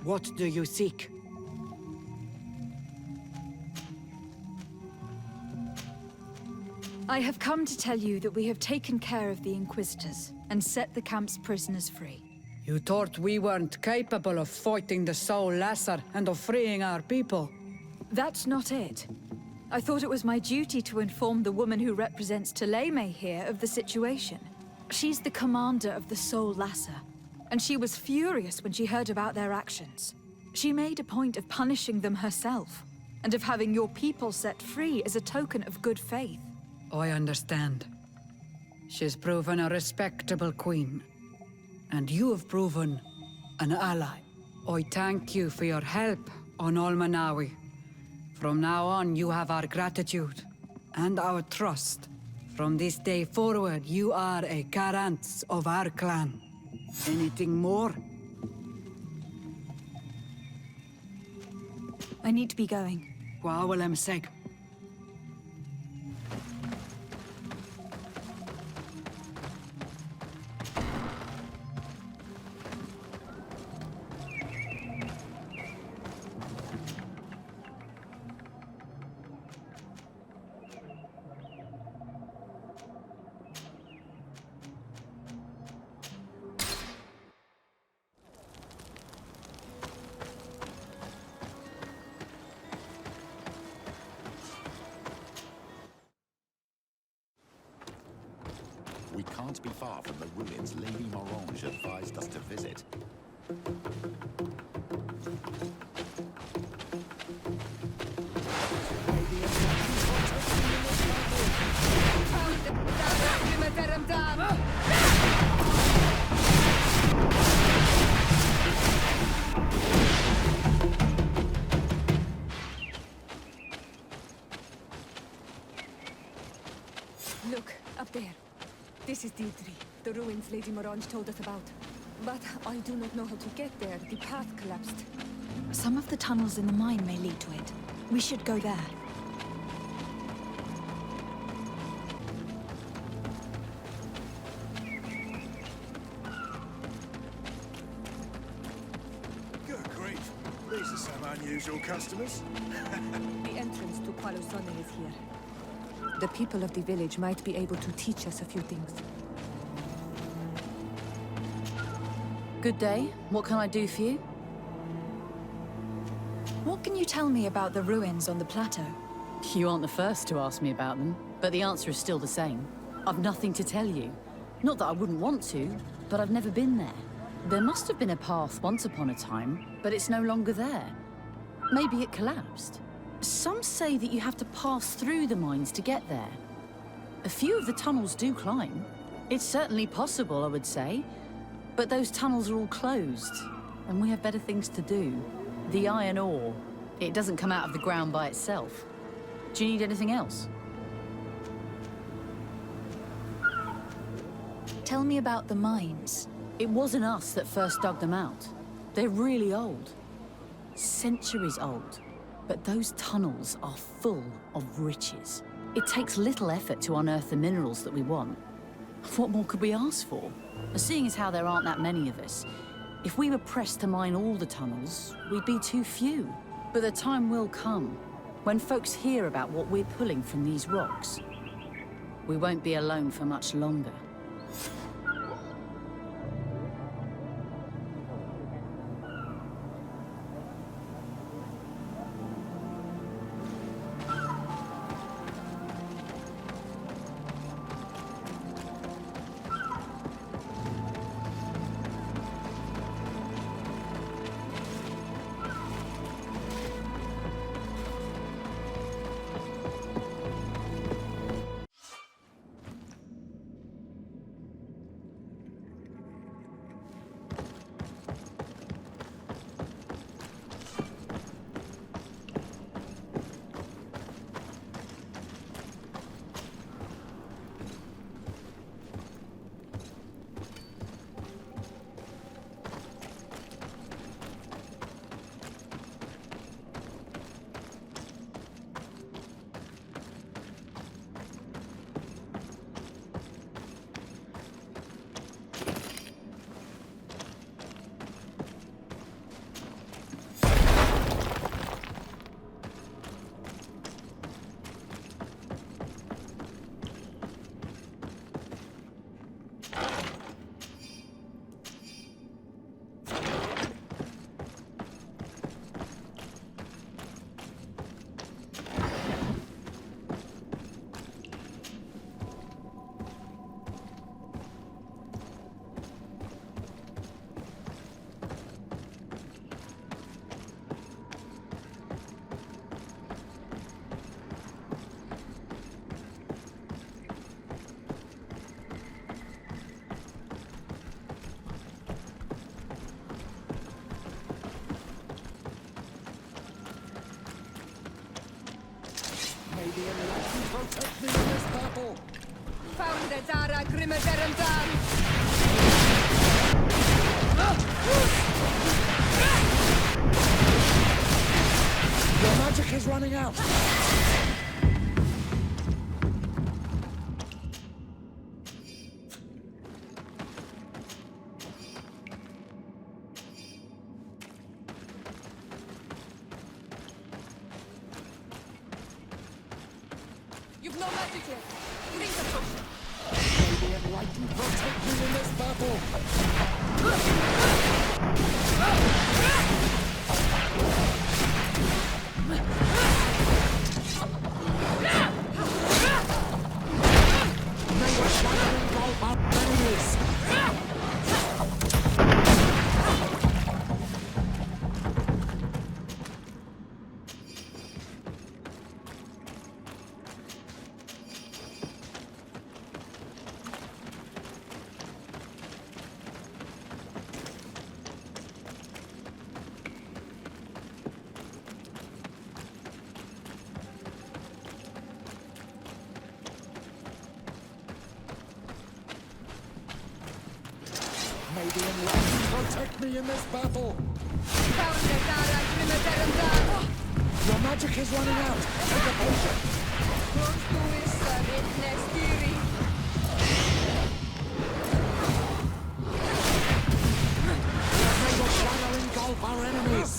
What do you seek? I have come to tell you that we have taken care of the Inquisitors and set the camp's prisoners free. You thought we weren't capable of fighting the Soul Lasser and of freeing our people? That's not it. I thought it was my duty to inform the woman who represents Thélème here of the situation. She's the commander of the Soul Lasser, and she was furious when she heard about their actions. She made a point of punishing them herself, and of having your people set free as a token of good faith. I understand. She's proven a respectable queen. And you have proven an ally. I thank you for your help on Almanawi. From now on, you have our gratitude and our trust. From this day forward, you are a Garant of our clan. Anything more? I need to be going. Wa'awalem seg. We can't be far from the ruins Lady Morange advised us to visit. Look, up there. This is Deirdre, the ruins Lady Morange told us about. But I do not know how to get there. The path collapsed. Some of the tunnels in the mine may lead to it. We should go there. Good grief. These are some unusual customers. The entrance to Qualosone is here. The people of the village might be able to teach us a few things. Good day. What can I do for you? What can you tell me about the ruins on the plateau? You aren't the first to ask me about them, but the answer is still the same. I've nothing to tell you. Not that I wouldn't want to, but I've never been there. There must have been a path once upon a time, but it's no longer there. Maybe it collapsed. Some say that you have to pass through the mines to get there. A few of the tunnels do climb. It's certainly possible, I would say. But those tunnels are all closed, and we have better things to do. The iron ore, it doesn't come out of the ground by itself. Do you need anything else? Tell me about the mines. It wasn't us that first dug them out. They're really old. Centuries old. But those tunnels are full of riches. It takes little effort to unearth the minerals that we want. What more could we ask for? Seeing as how there aren't that many of us, if we were pressed to mine all the tunnels, we'd be too few. But the time will come, when folks hear about what we're pulling from these rocks. We won't be alone for much longer. May the enlightened protect me in this battle! Found the Dara Grimadarandan! Your magic is running out! You've no magic yet. Drink the potion. May the enlightened protect me in this battle! May your shadow engulf our enemies! May the enlightened protect me in this battle! Found the Dara Grimadarandan! Your magic is running out! Take a potion! Close to Issa Ritnestiri! May your shadow engulf our enemies!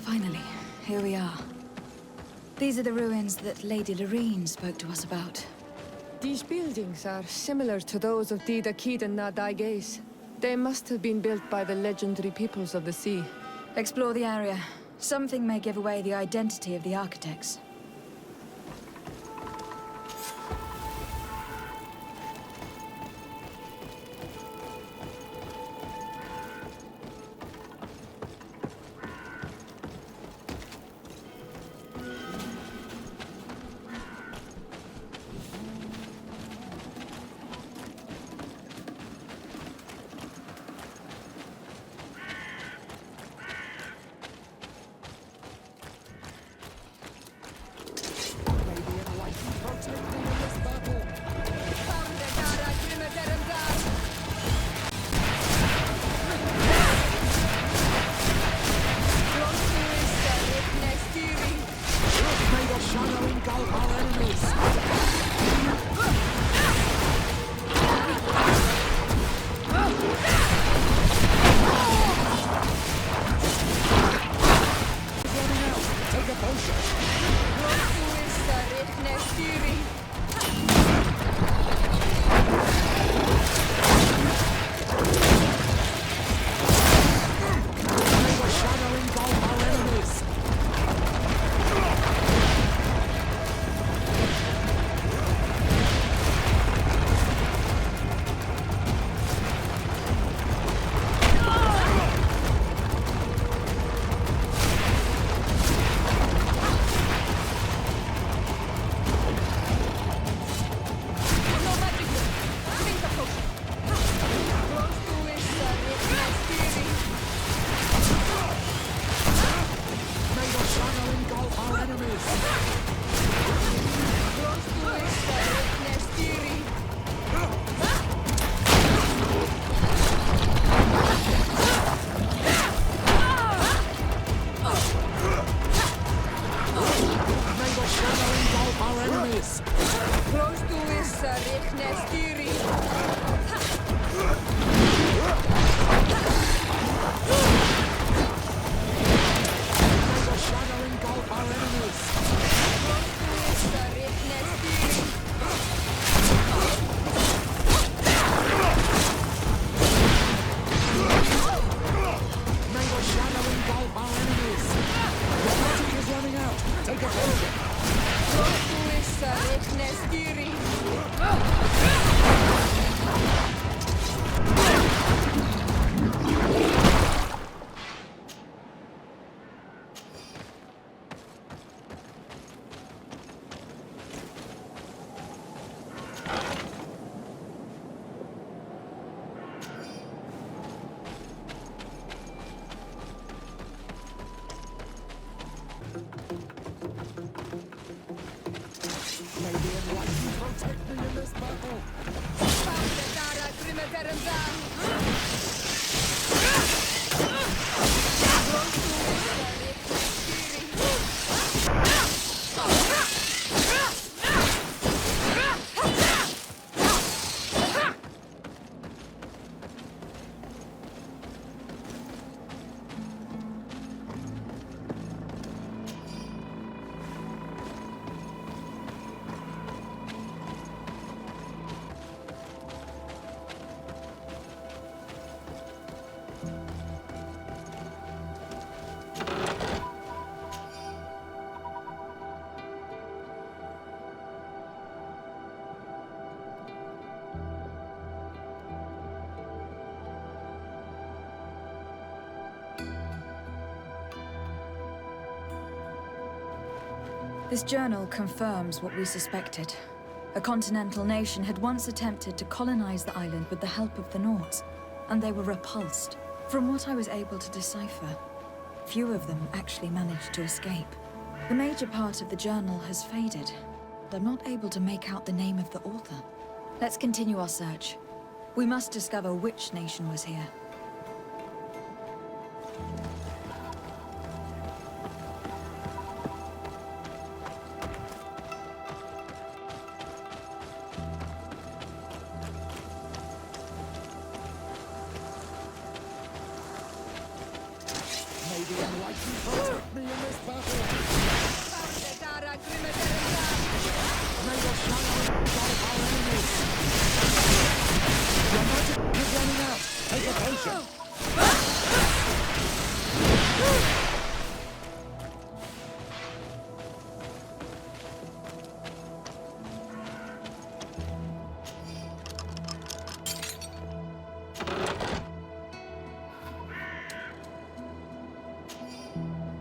Finally, here we are. These are the ruins that Lady Lorene spoke to us about. These buildings are similar to those of Dida Kid and Nadaiges. They must have been built by the legendary peoples of the sea. Explore the area. Something may give away the identity of the architects. Close to Issa Ritnestiri! enlightened protect me in this battle. This journal confirms what we suspected. A continental nation had once attempted to colonize the island with the help of the Nords, and they were repulsed. From what I was able to decipher, few of them actually managed to escape. The major part of the journal has faded, and I'm not able to make out the name of the author. Let's continue our search. We must discover which nation was here. May the enlightened protect me in this battle. May the shadow drive our enemies. Your magic is running out. Take a potion.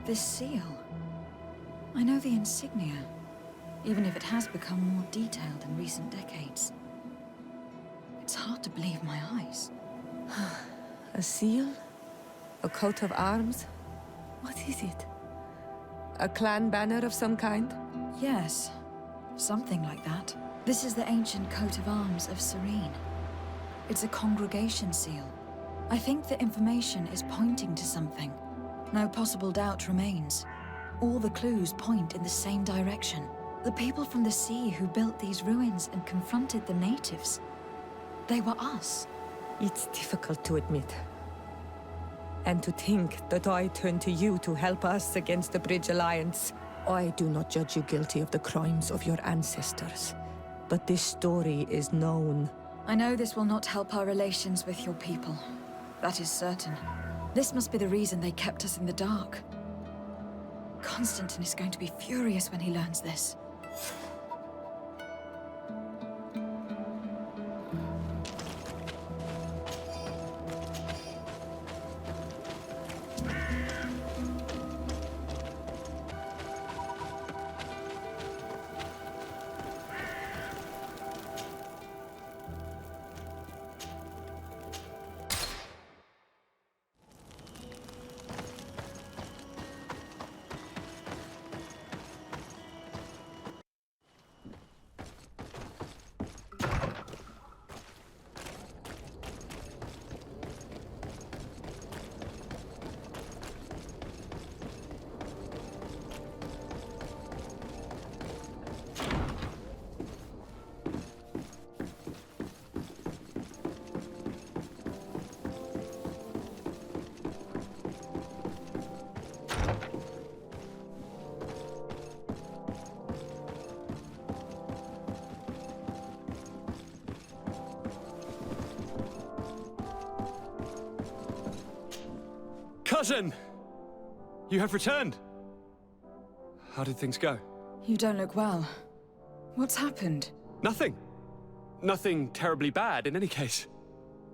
This seal. I know the insignia, even if it has become more detailed in recent decades. It's hard to believe my eyes. A seal? A coat of arms? What is it? A clan banner of some kind? Yes, something like that. This is the ancient coat of arms of Serene. It's a congregation seal. I think the information is pointing to something. No possible doubt remains. All the clues point in the same direction. The people from the sea who built these ruins and confronted the natives. They were us. It's difficult to admit. And to think that I turn to you to help us against the Bridge Alliance. I do not judge you guilty of the crimes of your ancestors. But this story is known. I know this will not help our relations with your people. That is certain. This must be the reason they kept us in the dark. Constantine is going to be furious when he learns this. Cousin! You have returned! How did things go? You don't look well. What's happened? Nothing. Nothing terribly bad in any case.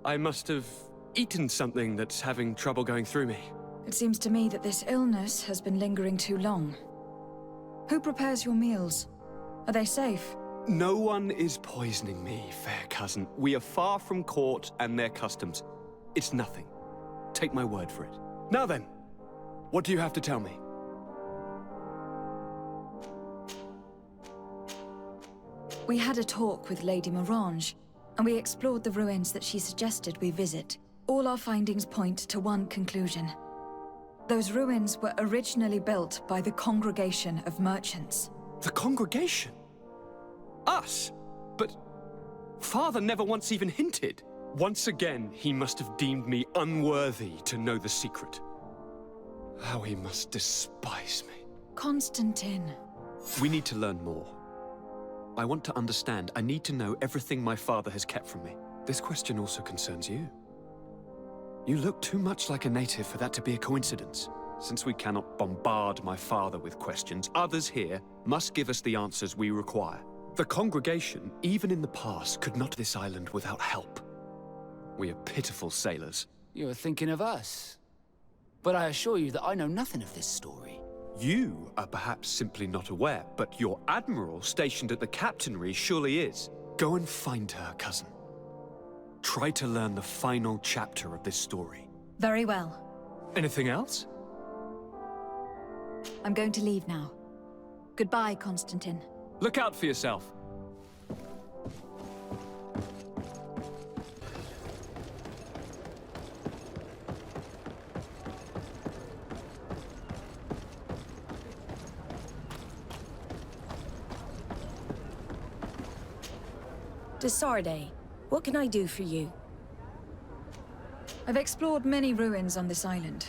I must have eaten something that's having trouble going through me. It seems to me that this illness has been lingering too long. Who prepares your meals? Are they safe? No one is poisoning me, fair cousin. We are far from court and their customs. It's nothing. Take my word for it. Now then, what do you have to tell me? We had a talk with Lady Morange, and we explored the ruins that she suggested we visit. All our findings point to one conclusion. Those ruins were originally built by the Congregation of Merchants. The congregation? Us? But Father never once even hinted. Once again, he must have deemed me unworthy to know the secret. How he must despise me. Constantine. We need to learn more. I want to understand. I need to know everything my father has kept from me. This question also concerns you. You look too much like a native for that to be a coincidence. Since we cannot bombard my father with questions, others here must give us the answers we require. The congregation, even in the past, could not this island without help. We are pitiful sailors. You are thinking of us. But I assure you that I know nothing of this story. You are perhaps simply not aware, but your admiral stationed at the captainry surely is. Go and find her, cousin. Try to learn the final chapter of this story. Very well. Anything else? I'm going to leave now. Goodbye, Constantine. Look out for yourself. To Sardet, what can I do for you? I've explored many ruins on this island.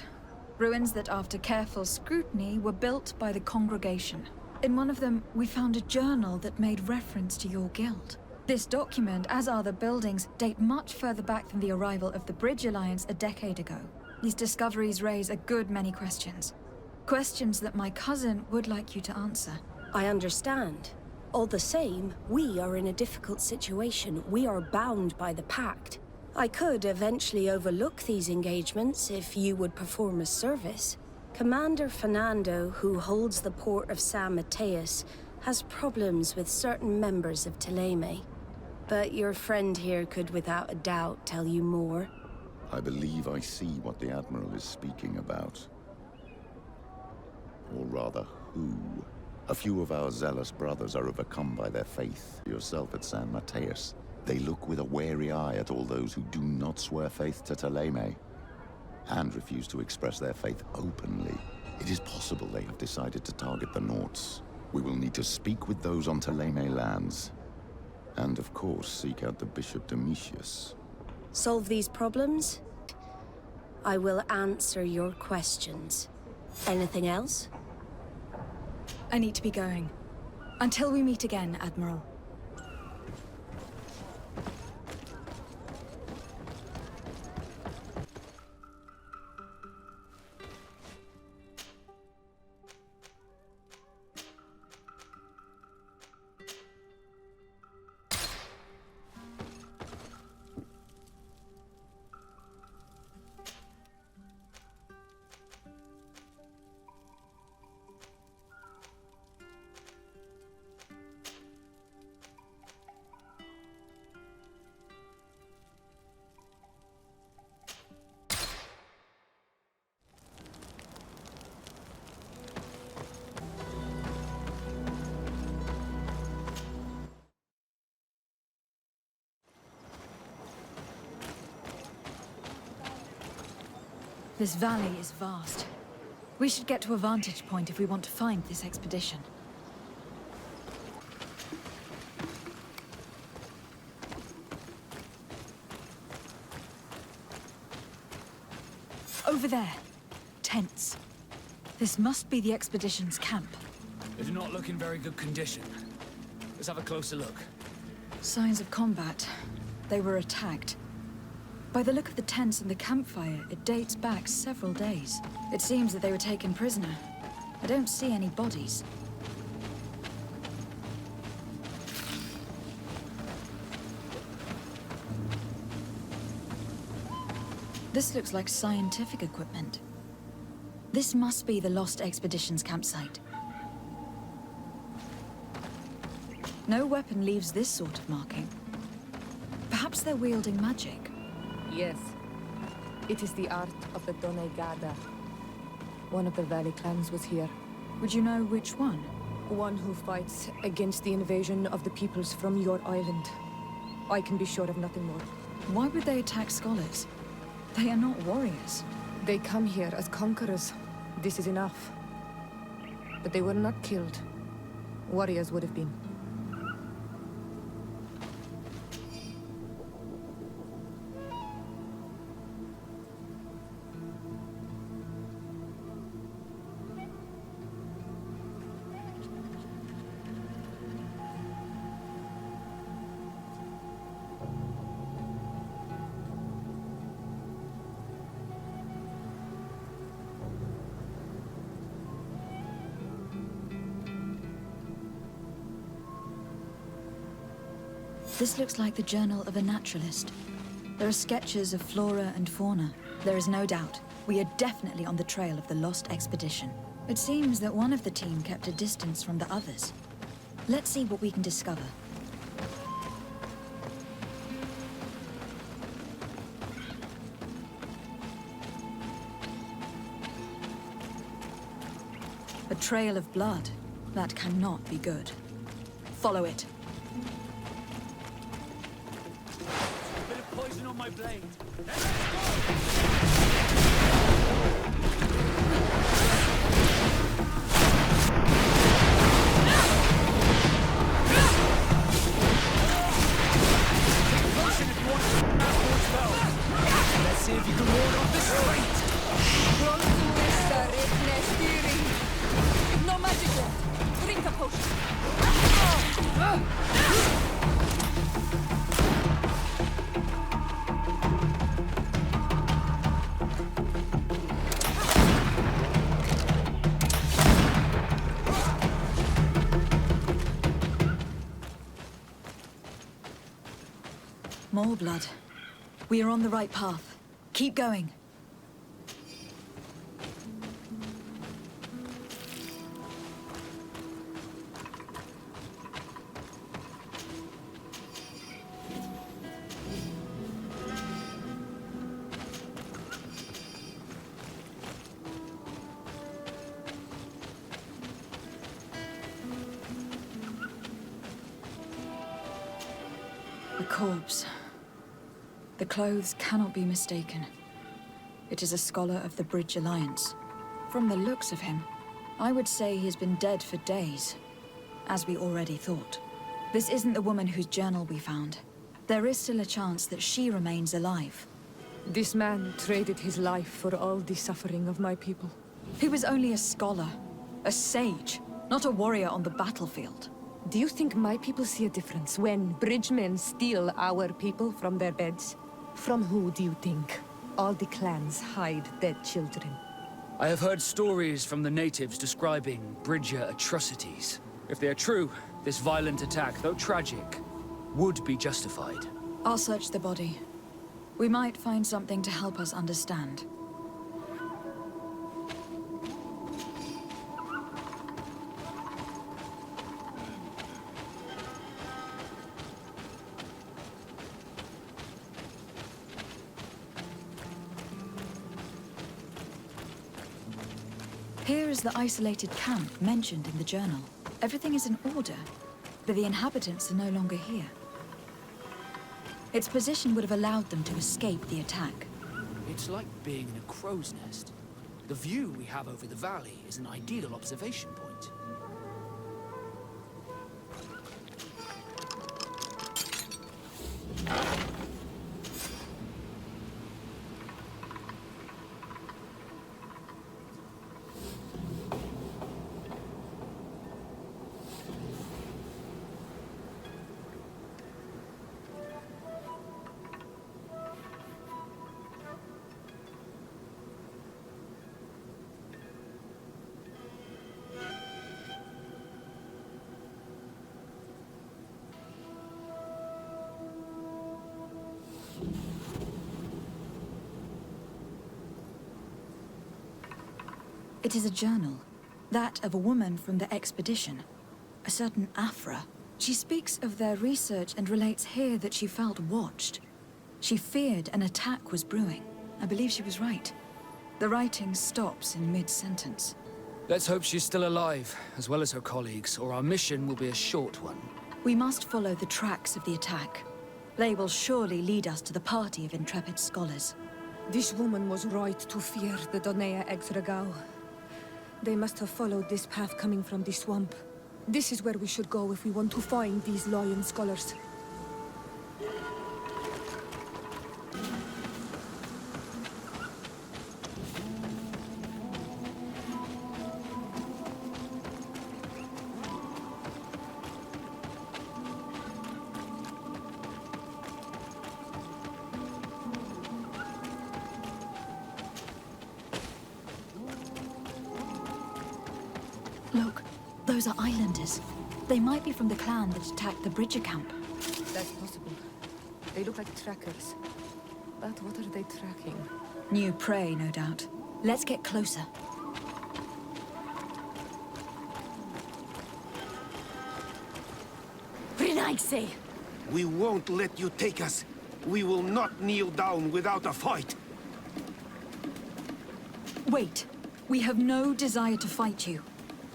Ruins that, after careful scrutiny, were built by the congregation. In one of them, we found a journal that made reference to your guild. This document, as are the buildings, date much further back than the arrival of the Bridge Alliance a decade ago. These discoveries raise a good many questions. Questions that my cousin would like you to answer. I understand. All the same, we are in a difficult situation. We are bound by the Pact. I could eventually overlook these engagements if you would perform a service. Commander Fernando, who holds the port of San Mateus, has problems with certain members of Thélème. But your friend here could without a doubt tell you more. I believe I see what the Admiral is speaking about. Or rather, who. A few of our zealous brothers are overcome by their faith. Yourself at San Mateus. They look with a wary eye at all those who do not swear faith to Thélème, and refuse to express their faith openly. It is possible they have decided to target the Nauts. We will need to speak with those on Thélème lands. And of course, seek out the Bishop Domitius. Solve these problems? I will answer your questions. Anything else? I need to be going. Until we meet again, Admiral. This valley is vast. We should get to a vantage point if we want to find this expedition. Over there. Tents. This must be the expedition's camp. They do not look in very good condition. Let's have a closer look. Signs of combat. They were attacked. By the look of the tents and the campfire, it dates back several days. It seems that they were taken prisoner. I don't see any bodies. This looks like scientific equipment. This must be the Lost Expedition's campsite. No weapon leaves this sort of marking. Perhaps they're wielding magic. Yes. It is the art of the Donegada. One of the Valley clans was here. Would you know which one? One who fights against the invasion of the peoples from your island. I can be sure of nothing more. Why would they attack scholars? They are not warriors. They come here as conquerors. This is enough. But they were not killed. Warriors would have been. This looks like the journal of a naturalist. There are sketches of flora and fauna. There is no doubt. We are definitely on the trail of the lost expedition. It seems that one of the team kept a distance from the others. Let's see what we can discover. A trail of blood. That cannot be good. Follow it. Poison on my blade. Let's see if you can ward off the straight. No magic left. Drink a potion. More blood. We are on the right path. Keep going. A corpse. The clothes cannot be mistaken. It is a scholar of the Bridge Alliance. From the looks of him, I would say he's been dead for days, as we already thought. This isn't the woman whose journal we found. There is still a chance that she remains alive. This man traded his life for all the suffering of my people. He was only a scholar, a sage, not a warrior on the battlefield. Do you think my people see a difference when bridgemen steal our people from their beds? From who do you think all the clans hide dead children? I have heard stories from the natives describing Bridger atrocities. If they are true, this violent attack, though tragic, would be justified. I'll search the body. We might find something to help us understand. Here is the isolated camp mentioned in the journal. Everything is in order, but the inhabitants are no longer here. Its position would have allowed them to escape the attack. It's like being in a crow's nest. The view we have over the valley is an ideal observation point. It is a journal. That of a woman from the expedition. A certain Afra. She speaks of their research and relates here that she felt watched. She feared an attack was brewing. I believe she was right. The writing stops in mid-sentence. Let's hope she's still alive, as well as her colleagues, or our mission will be a short one. We must follow the tracks of the attack. They will surely lead us to the party of intrepid scholars. This woman was right to fear the Donea Exregao. They must have followed this path coming from the swamp. This is where we should go if we want to find these lion scholars. Look, those are islanders. They might be from the clan that attacked the Bridger camp. That's possible. They look like trackers. But what are they tracking? New prey, no doubt. Let's get closer. Brinaise! We won't let you take us. We will not kneel down without a fight. Wait. We have no desire to fight you.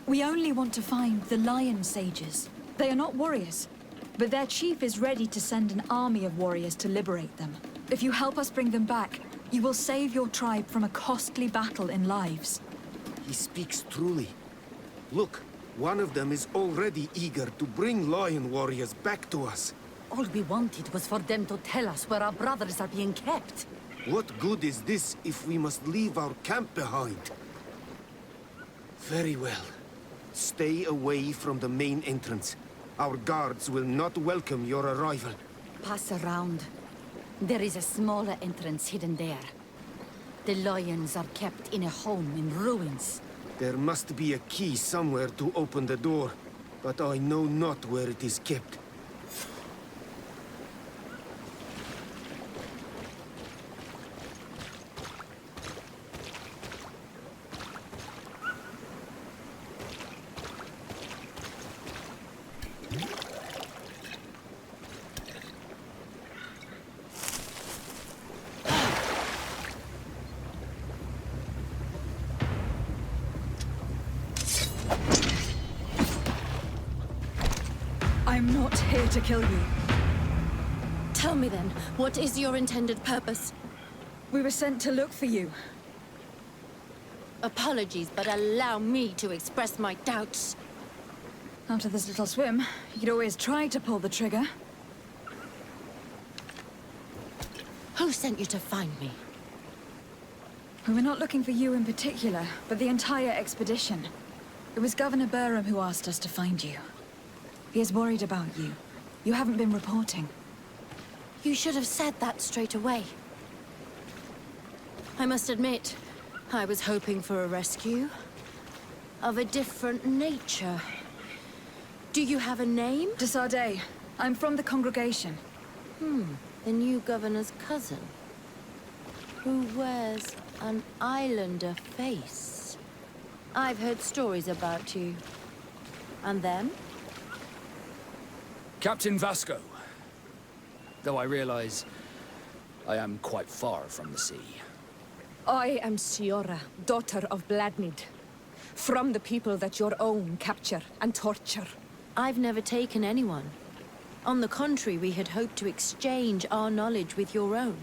We only want to find the Lion Sages. They are not warriors, but their chief is ready to send an army of warriors to liberate them. If you help us bring them back, you will save your tribe from a costly battle in lives. He speaks truly. Look, one of them is already eager to bring lion warriors back to us. All we wanted was for them to tell us where our brothers are being kept. What good is this if we must leave our camp behind? Very well. Stay away from the main entrance. Our guards will not welcome your arrival. Pass around. There is a smaller entrance hidden there. The lions are kept in a home in ruins. There must be a key somewhere to open the door, but I know not where it is kept. I'm not here to kill you. Tell me then, what is your intended purpose? We were sent to look for you. Apologies, but allow me to express my doubts. After this little swim, you could always try to pull the trigger. Who sent you to find me? We were not looking for you in particular, but the entire expedition. It was Governor Burham who asked us to find you. He is worried about you. You haven't been reporting. You should have said that straight away. I must admit, I was hoping for a rescue. Of a different nature. Do you have a name? De Sardet. I'm from the congregation. The new governor's cousin. Who wears an islander face. I've heard stories about you. And them? Captain Vasco. Though I realize I am quite far from the sea. I am Siora, daughter of Bladnid. From the people that your own capture and torture. I've never taken anyone. On the contrary, we had hoped to exchange our knowledge with your own.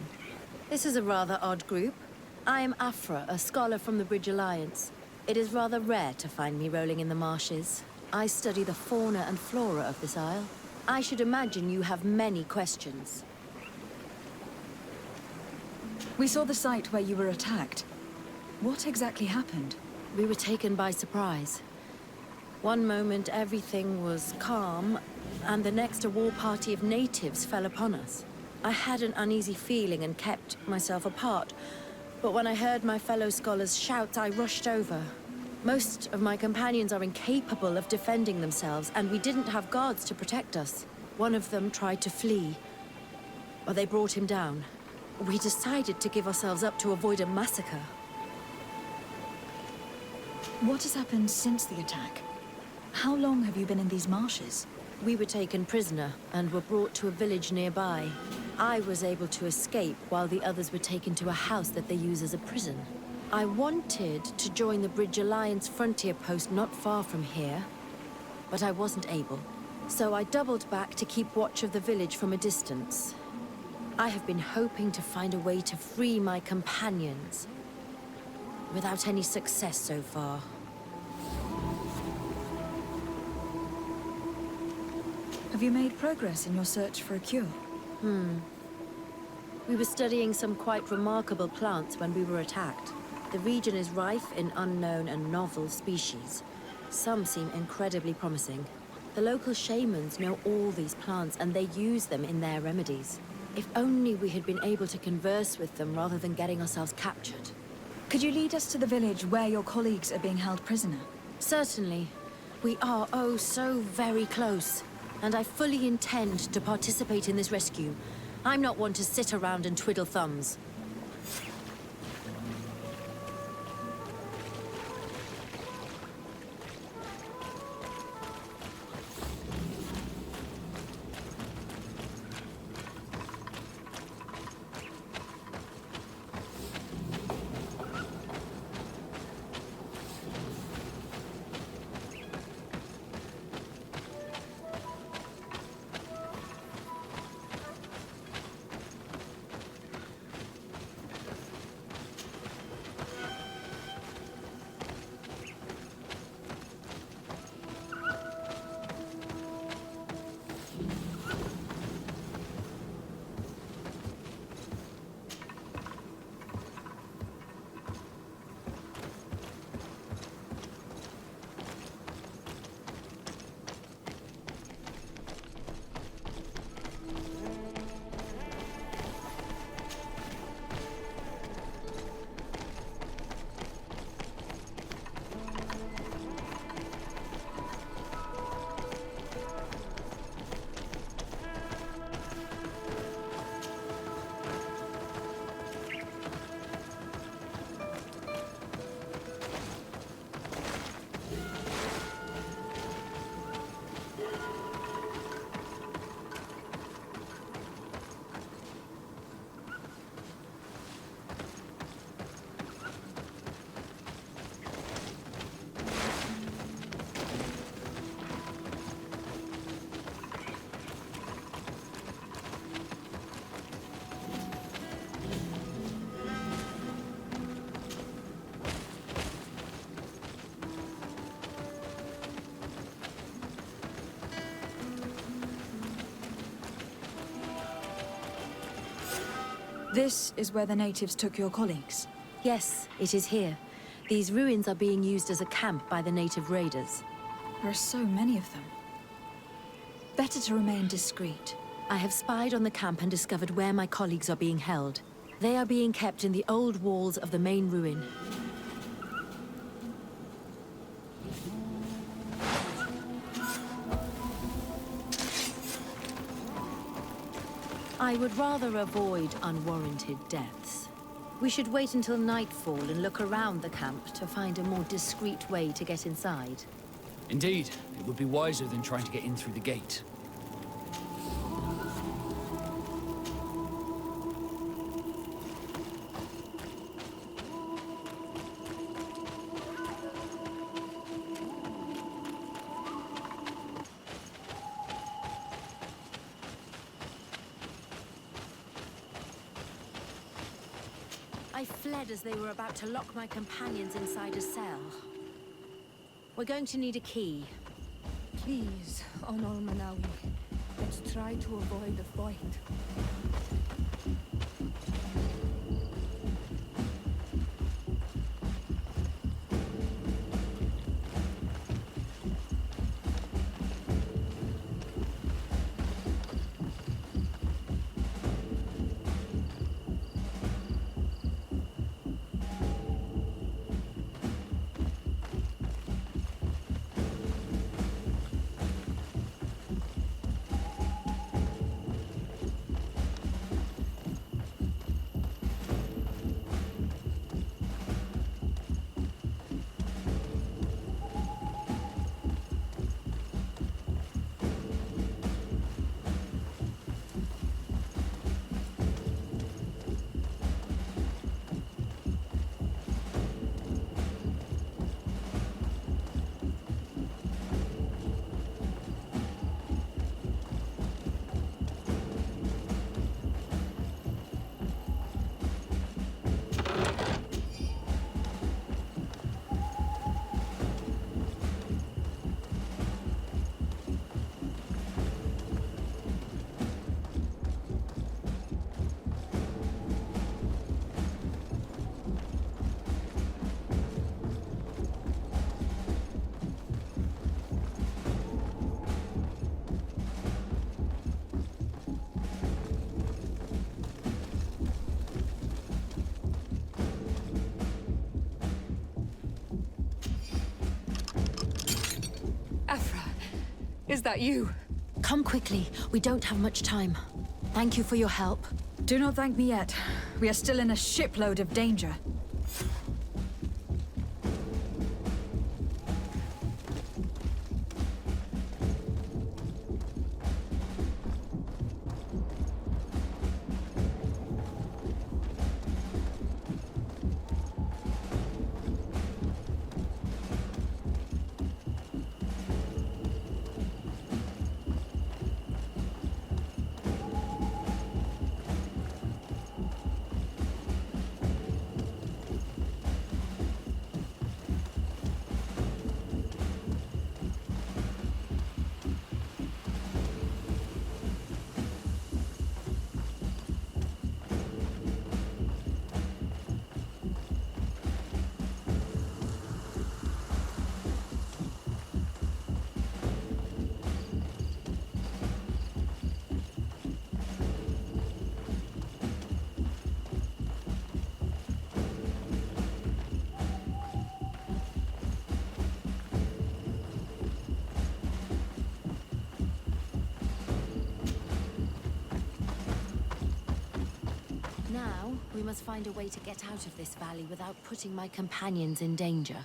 This is a rather odd group. I am Afra, a scholar from the Bridge Alliance. It is rather rare to find me rolling in the marshes. I study the fauna and flora of this isle. I should imagine you have many questions. We saw the site where you were attacked. What exactly happened? We were taken by surprise. One moment everything was calm, and the next a war party of natives fell upon us. I had an uneasy feeling and kept myself apart, but when I heard my fellow scholars shout, I rushed over. Most of my companions are incapable of defending themselves, and we didn't have guards to protect us. One of them tried to flee, but they brought him down. We decided to give ourselves up to avoid a massacre. What has happened since the attack? How long have you been in these marshes? We were taken prisoner and were brought to a village nearby. I was able to escape while the others were taken to a house that they use as a prison. I wanted to join the Bridge Alliance frontier post not far from here, but I wasn't able. So I doubled back to keep watch of the village from a distance. I have been hoping to find a way to free my companions, without any success so far. Have you made progress in your search for a cure? We were studying some quite remarkable plants when we were attacked. The region is rife in unknown and novel species. Some seem incredibly promising. The local shamans know all these plants and they use them in their remedies. If only we had been able to converse with them rather than getting ourselves captured. Could you lead us to the village where your colleagues are being held prisoner? Certainly. We are, oh, so very close. And I fully intend to participate in this rescue. I'm not one to sit around and twiddle thumbs. This is where the natives took your colleagues? Yes, it is here. These ruins are being used as a camp by the native raiders. There are so many of them. Better to remain discreet. I have spied on the camp and discovered where my colleagues are being held. They are being kept in the old walls of the main ruin. I would rather avoid unwarranted deaths. We should wait until nightfall and look around the camp to find a more discreet way to get inside. Indeed, it would be wiser than trying to get in through the gate. I fled as they were about to lock my companions inside a cell. We're going to need a key. Please, Honor Manawi, let's try to avoid the fight. Is that you? Come quickly. We don't have much time. Thank you for your help. Do not thank me yet. We are still in a shipload of danger. Now, we must find a way to get out of this valley without putting my companions in danger.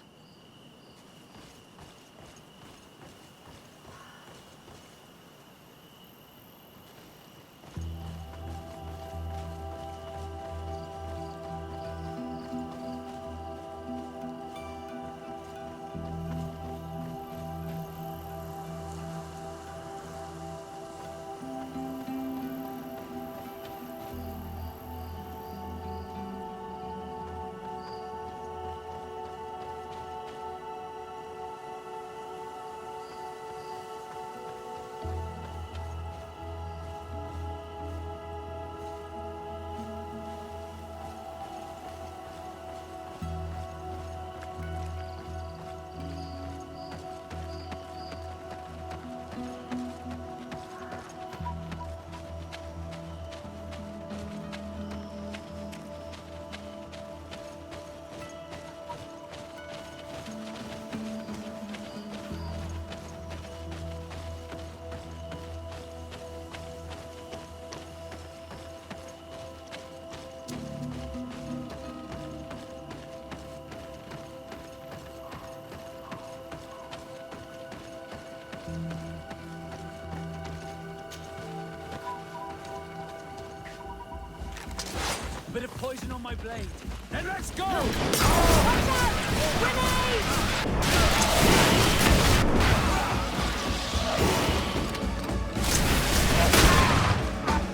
Bit of poison on my blade. Then let's go!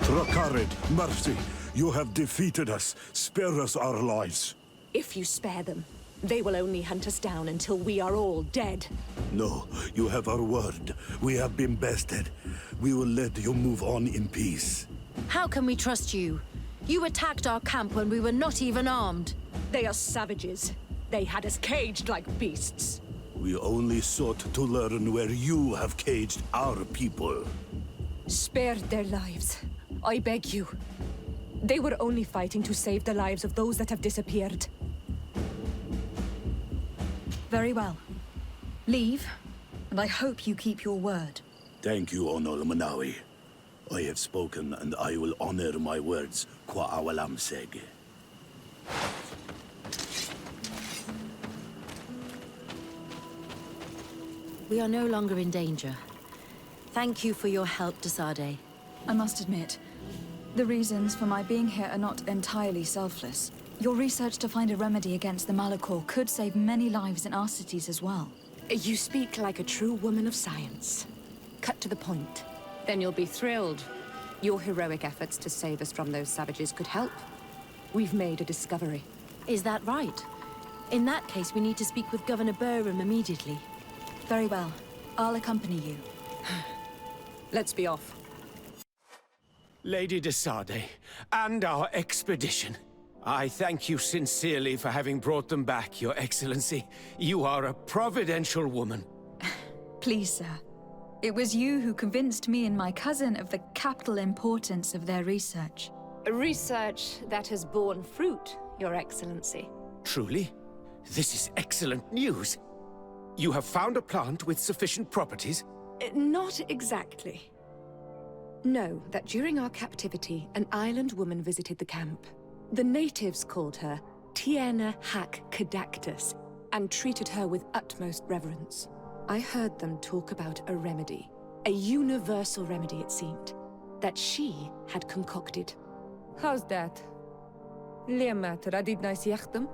Trakarid, mercy. You have defeated us. Spare us our lives. If you spare them, they will only hunt us down until we are all dead. No, you have our word. We have been bested. We will let you move on in peace. How can we trust you? You attacked our camp when we were not even armed. They are savages. They had us caged like beasts. We only sought to learn where you have caged our people. Spare their lives. I beg you. They were only fighting to save the lives of those that have disappeared. Very well. Leave, and I hope you keep your word. Thank you, Onol Manawi. I have spoken, and I will honor my words, Kwa awalam sege. We are no longer in danger. Thank you for your help, Sardet. I must admit, the reasons for my being here are not entirely selfless. Your research to find a remedy against the Malichor could save many lives in our cities as well. You speak like a true woman of science. Cut to the point. Then you'll be thrilled. Your heroic efforts to save us from those savages could help. We've made a discovery. Is that right? In that case, we need to speak with Governor Burham immediately. Very well. I'll accompany you. Let's be off. Lady de Sardet, and our expedition. I thank you sincerely for having brought them back, Your Excellency. You are a providential woman. Please, sir. It was you who convinced me and my cousin of the capital importance of their research. A research that has borne fruit, Your Excellency. Truly? This is excellent news. You have found a plant with sufficient properties? Not exactly. Know that during our captivity, an island woman visited the camp. The natives called her Tiena Hac Cadactus and treated her with utmost reverence. I heard them talk about a remedy, a universal remedy it seemed, that she had concocted. How's that? Liamat radidnais yachtem?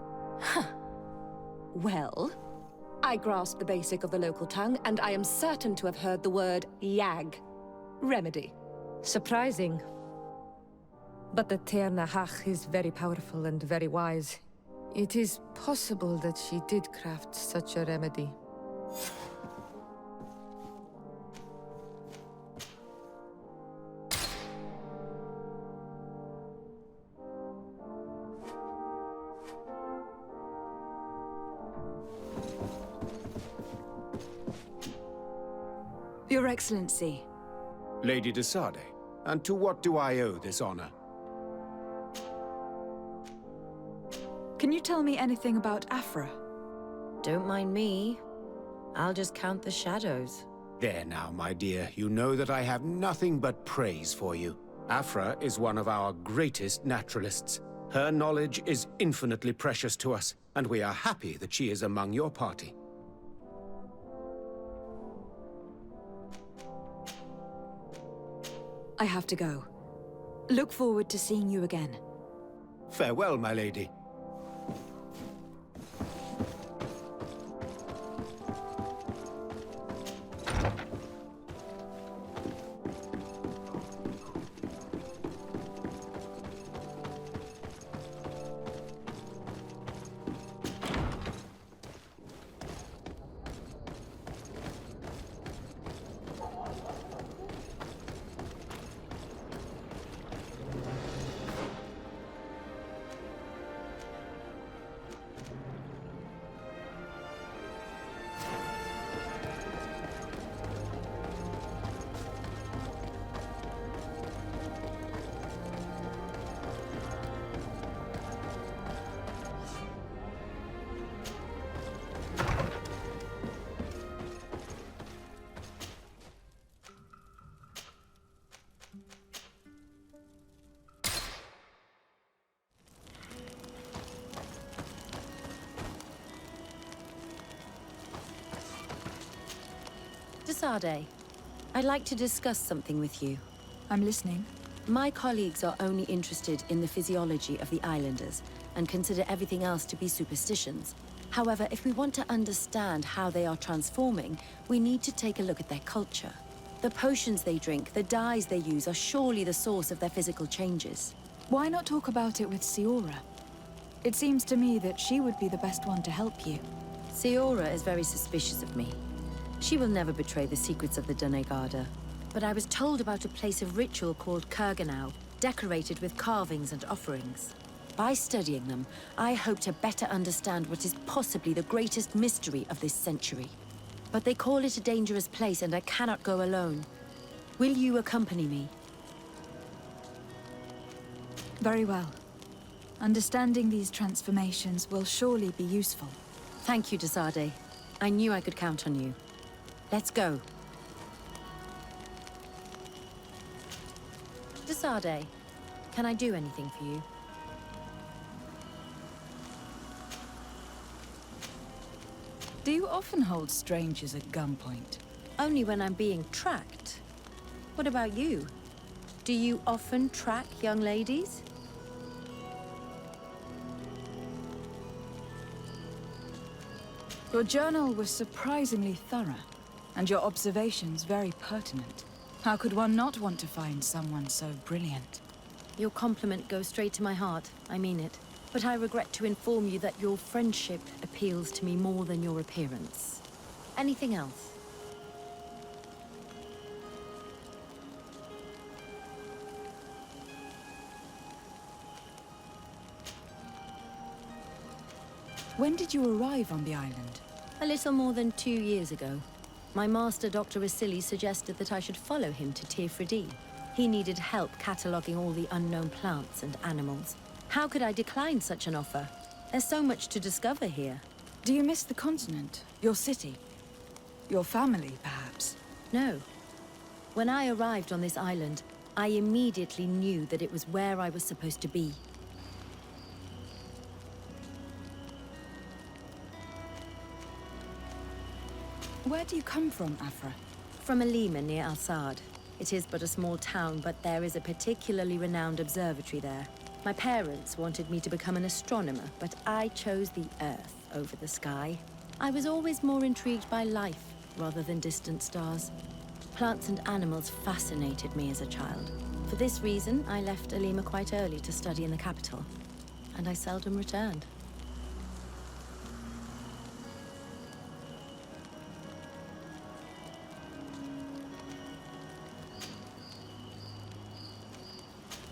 Well, I grasp the basic of the local tongue, and I am certain to have heard the word yag. Remedy. Surprising. But the Terna Hach is very powerful and very wise. It is possible that she did craft such a remedy. Your Excellency. Lady de Sardet, and to what do I owe this honor? Can you tell me anything about Afra? Don't mind me. I'll just count the shadows. There now, my dear. You know that I have nothing but praise for you. Afra is one of our greatest naturalists. Her knowledge is infinitely precious to us, and we are happy that she is among your party. I have to go. Look forward to seeing you again. Farewell, my lady. Sardet, I'd like to discuss something with you. I'm listening. My colleagues are only interested in the physiology of the islanders and consider everything else to be superstitions. However, if we want to understand how they are transforming, we need to take a look at their culture. The potions they drink, the dyes they use are surely the source of their physical changes. Why not talk about it with Siora? It seems to me that she would be the best one to help you. Siora is very suspicious of me. She will never betray the secrets of the Doneigada. But I was told about a place of ritual called Kurganau, decorated with carvings and offerings. By studying them, I hope to better understand what is possibly the greatest mystery of this century. But they call it a dangerous place, and I cannot go alone. Will you accompany me? Very well. Understanding these transformations will surely be useful. Thank you, de Sardet. I knew I could count on you. Let's go. De Sardet, can I do anything for you? Do you often hold strangers at gunpoint? Only when I'm being tracked. What about you? Do you often track young ladies? Your journal was surprisingly thorough, and your observations very pertinent. How could one not want to find someone so brilliant? Your compliment goes straight to my heart, I mean it. But I regret to inform you that your friendship appeals to me more than your appearance. Anything else? When did you arrive on the island? A little more than 2 years ago. My master, Dr. Vasily, suggested that I should follow him to Tir Fradi. He needed help cataloguing all the unknown plants and animals. How could I decline such an offer? There's so much to discover here. Do you miss the continent? Your city? Your family, perhaps? No. When I arrived on this island, I immediately knew that it was where I was supposed to be. Where do you come from, Afra? From Alima near Al-Sad. It is but a small town, but there is a particularly renowned observatory there. My parents wanted me to become an astronomer, but I chose the Earth over the sky. I was always more intrigued by life rather than distant stars. Plants and animals fascinated me as a child. For this reason, I left Alima quite early to study in the capital, and I seldom returned.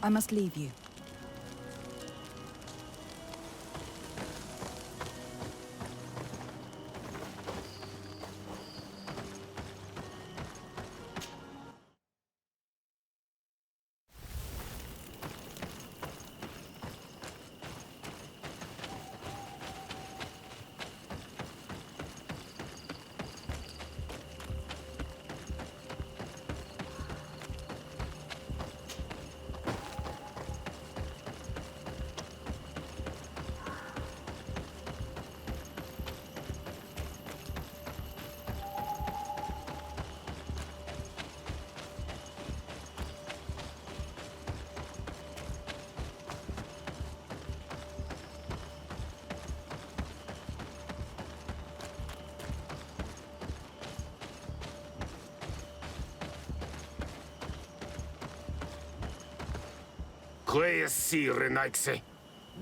I must leave you.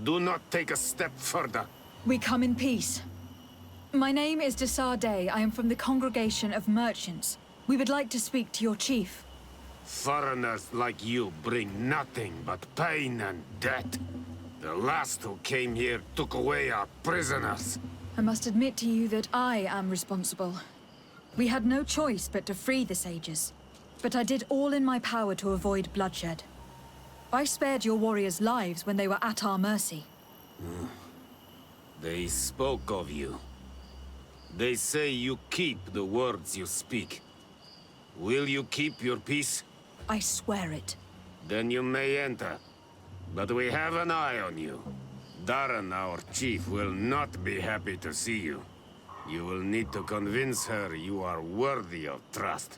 Do not take a step further. We come in peace. My name is de Sardet. I am from the Congregation of Merchants. We would like to speak to your chief. Foreigners like you bring nothing but pain and death. The last who came here took away our prisoners. I must admit to you that I am responsible. We had no choice but to free the sages. But I did all in my power to avoid bloodshed. I spared your warriors' lives when they were at our mercy. They spoke of you. They say you keep the words you speak. Will you keep your peace? I swear it. Then you may enter. But we have an eye on you. Darren, our chief, will not be happy to see you. You will need to convince her you are worthy of trust.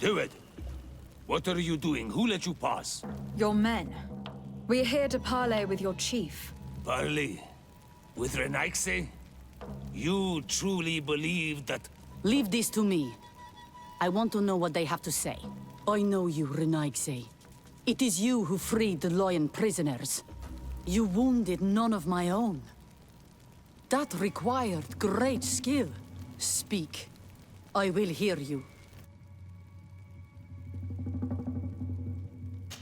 Do it! What are you doing? Who let you pass? Your men. We are here to parley with your chief. Parley? With Renaigse? You truly believe that... Leave this to me. I want to know what they have to say. I know you, Renaigse. It is you who freed the Loyan prisoners. You wounded none of my own. That required great skill. Speak. I will hear you.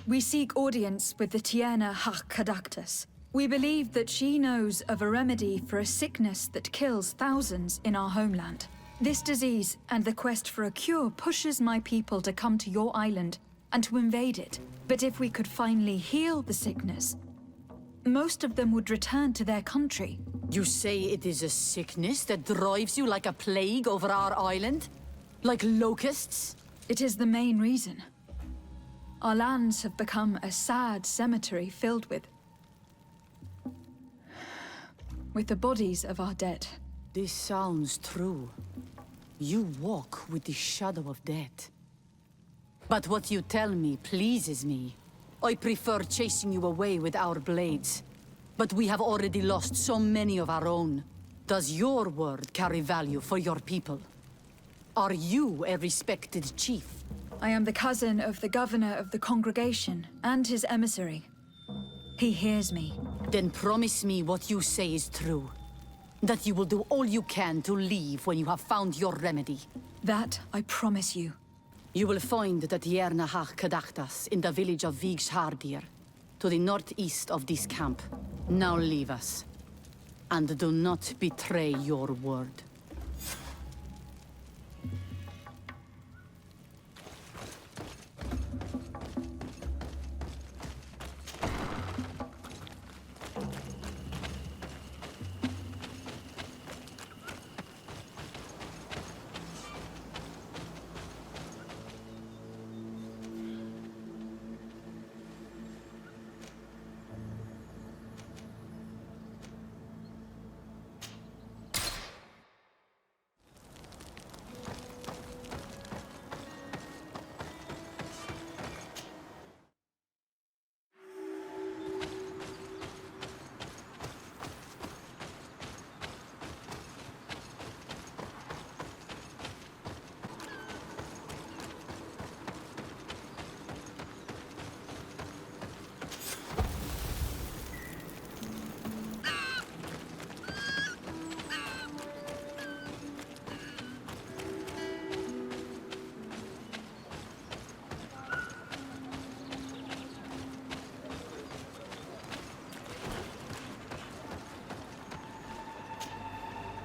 We seek audience with the Tiana Hakadaktus. We believe that she knows of a remedy for a sickness that kills thousands in our homeland. This disease and the quest for a cure pushes my people to come to your island and to invade it. But if we could finally heal the sickness, most of them would return to their country. You say it is a sickness that drives you like a plague over our island? Like locusts? It is the main reason. Our lands have become a sad cemetery filled with the bodies of our dead. This sounds true. You walk with the shadow of death. But what you tell me pleases me. I prefer chasing you away with our blades. But we have already lost so many of our own. Does your word carry value for your people? Are you a respected chief? I am the cousin of the governor of the congregation and his emissary. He hears me. Then promise me what you say is true. That you will do all you can to leave when you have found your remedy. That I promise you. You will find the Tir Fradi in the village of Sardet, to the northeast of this camp. Now leave us. And do not betray your word.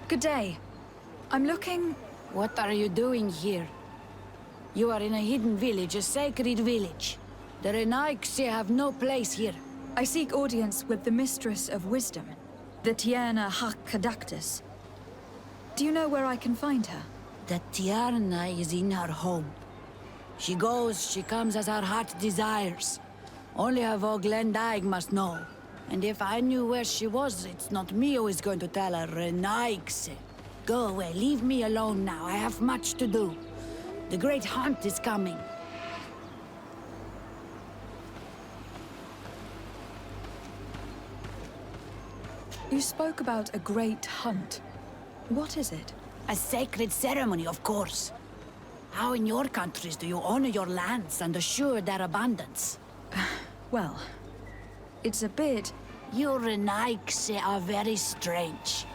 Good day. I'm looking... What are you doing here? You are in a hidden village, a sacred village. The Renaigse have no place here. I seek audience with the Mistress of Wisdom, the Tir Fradi. Do you know where I can find her? The Tiarna is in her home. She goes, she comes as her heart desires. Only her Voglendaig must know. And if I knew where she was, it's not me who is going to tell her, Renaigse. Go away, leave me alone now. I have much to do. The great hunt is coming. You spoke about a great hunt. What is it? A sacred ceremony, of course. How in your countries do you honor your lands and assure their abundance? Well, it's a bit... You Renaigse are very strange.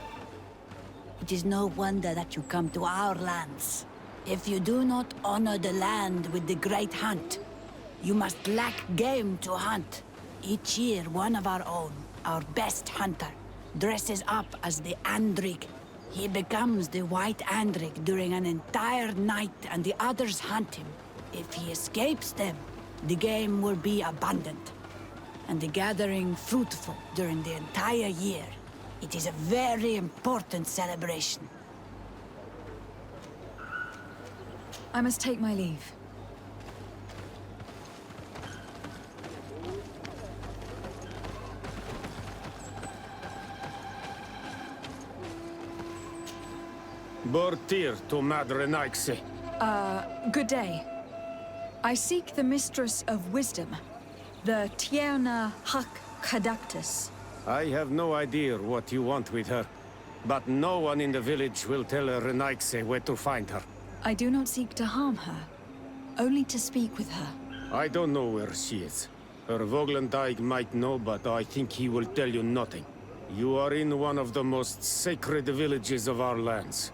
It is no wonder that you come to our lands. If you do not honor the land with the great hunt, you must lack game to hunt. Each year, one of our own, our best hunter, dresses up as the Andrig. He becomes the White Andrig during an entire night and the others hunt him. If he escapes them, the game will be abundant, and the gathering fruitful during the entire year. It is a very important celebration. I must take my leave. Bortir to Madre Renaigse. Good day. I seek the Mistress of Wisdom, the Tir Fradi. I have no idea what you want with her, but no one in the village will tell Renaigse where to find her. I do not seek to harm her, only to speak with her. I don't know where she is. Her Voglendaig might know, but I think he will tell you nothing. You are in one of the most sacred villages of our lands.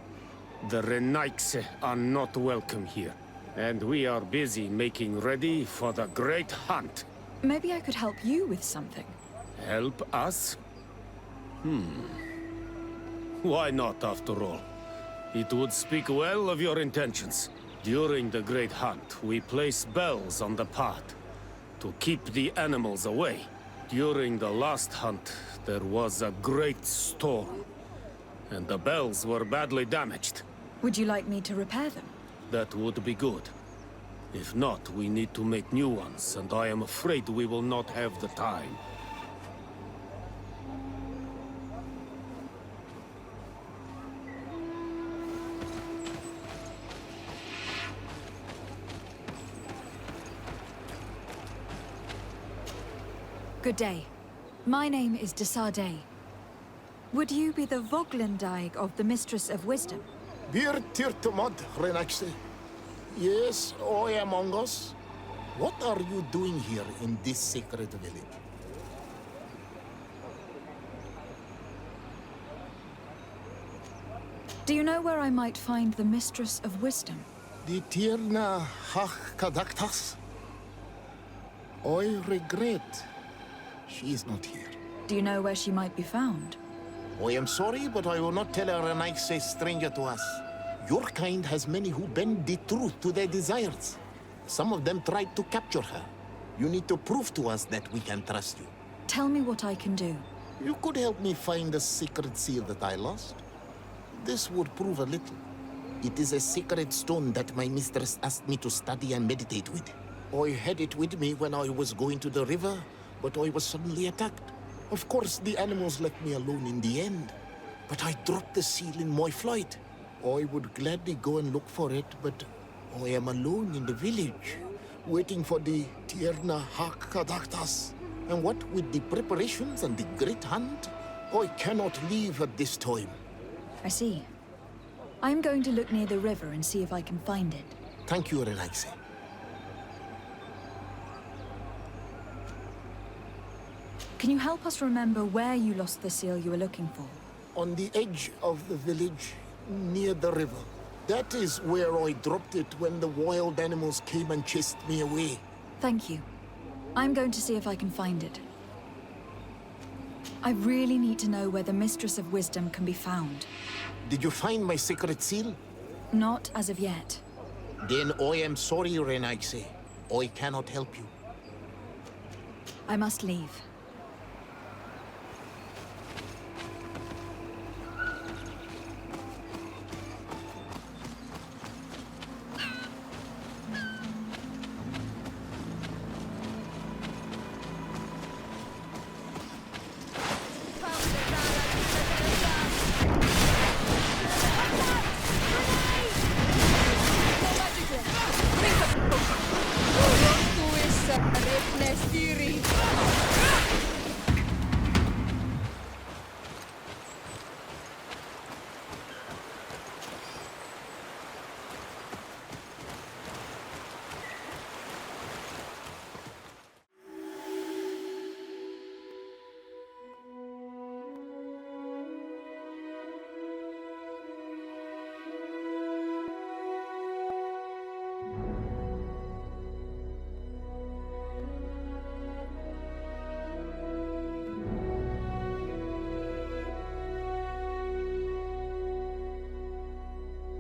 The Renaigse are not welcome here, and we are busy making ready for the great hunt. Maybe I could help you with something. Help us? Why not, after all? It would speak well of your intentions. During the great hunt, we place bells on the path to keep the animals away. During the last hunt, there was a great storm, and the bells were badly damaged. Would you like me to repair them? That would be good. If not, we need to make new ones, and I am afraid we will not have the time. Good day. My name is Sardet. Would you be the Voglendaig of the Mistress of Wisdom? Bir tirtumad, Renaigse. Yes, I am Angus. What are you doing here in this sacred village? Do you know where I might find the Mistress of Wisdom? The Tirna Kadaktas? I regret she is not here. Do you know where she might be found? I am sorry, but I will not tell her a nice stranger to us. Your kind has many who bend the truth to their desires. Some of them tried to capture her. You need to prove to us that we can trust you. Tell me what I can do. You could help me find the secret seal that I lost. This would prove a little. It is a sacred stone that my mistress asked me to study and meditate with. I had it with me when I was going to the river, but I was suddenly attacked. Of course, the animals left me alone in the end. But I dropped the seal in my flight. I would gladly go and look for it, but I am alone in the village, waiting for the Tierna Hakadaktas. And what with the preparations and the great hunt, I cannot leave at this time. I see. I'm going to look near the river and see if I can find it. Thank you, Renaise. Can you help us remember where you lost the seal you were looking for? On the edge of the village, near the river. That is where I dropped it when the wild animals came and chased me away. Thank you. I'm going to see if I can find it. I really need to know where the Mistress of Wisdom can be found. Did you find my secret seal? Not as of yet. Then I am sorry, Renaise. I cannot help you. I must leave.